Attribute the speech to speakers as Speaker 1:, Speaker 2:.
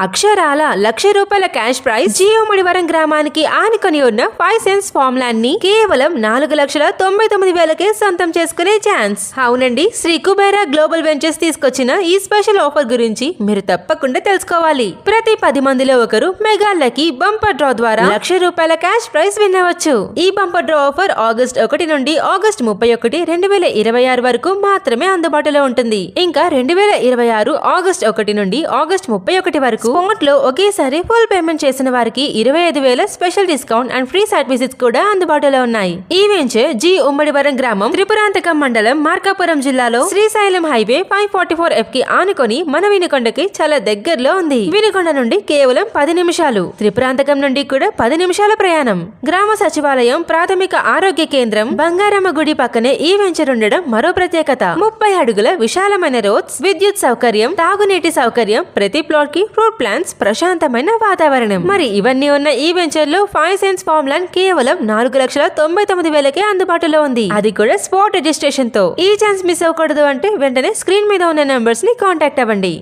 Speaker 1: అక్షరాల ₹1,00,000 cash prize Jio ముడివరం గ్రామానికి ఆనుకొని ఉన్న 5 సెన్స్ ఫార్మ్ ల్యాండ్ ని కేవలం 4,99,000కే సొంతం చేసుకునే ఛాన్స్. అవునండి, శ్రీ కుబేర గ్లోబల్ వెంచర్స్ తీసుకొచ్చిన ఈ స్పెషల్ ఆఫర్ గురించి మీరు తప్పకుండా తెలుసుకోవాలి. ప్రతి 10 మందిలో ఒకరు మెగా లక్కీ బంపర్ డ్రా ద్వారా ₹1,00,000 క్యాష్ ప్రైజ్ వినవచ్చు. ఈ బంపర్ డ్రా ఆఫర్ ఆగస్ట్ 1 నుండి ఆగస్ట్ 31, 2026 వరకు మాత్రమే అందుబాటులో ఉంటుంది. ఇంకా 2026 ఆగస్ట్ 1 నుండి ఆగస్ట్ 31 వరకు స్పాట్ లో ఒకేసారి ఫుల్ పేమెంట్ చేసిన వారికి 25,000 special discount and free site visits కూడా అందుబాటులో ఉన్నాయి. ఈ వెంచర్ జి ఉమ్మడివరం గ్రామం, త్రిపురాంతకం మండలం, మార్కాపురం జిల్లాలో శ్రీశైలం హైవే 544F కి ఆనుకొని మన వినుకొండకి చాలా దగ్గరలో ఉంది. వినుకొండ నుండి కేవలం 10 నిమిషాలు, త్రిపురాంతకం నుండి కూడా 10 నిమిషాల ప్రయాణం. గ్రామ సచివాలయం, ప్రాథమిక ఆరోగ్య కేంద్రం, బంగారమ్మ గుడి పక్కనే ఈ వెంచర్ ఉండడం మరో ప్రత్యేకత. 30 అడుగుల విశాలమైన రోడ్స్, విద్యుత్ సౌకర్యం, తాగునీటి సౌకర్యం, ప్రతి ప్లాట్ కి ఫ్రూట్ ప్లాంట్స్, ప్రశాంతమైన వాతావరణం. మరి ఇవన్నీ ఉన్న ఈ వెంచర్ లో 5 సెన్స్ ఫార్మ్ ల్యాండ్ కేవలం 4,99,000కే అందుబాటులో ఉంది. అది కూడా స్పాట్ రిజిస్ట్రేషన్ తో. ఈ ఛాన్స్ మిస్ అవ్వకూడదు అంటే వెంటనే స్క్రీన్ మీద ఉన్న నెంబర్స్ ని కాంటాక్ట్ అవ్వండి.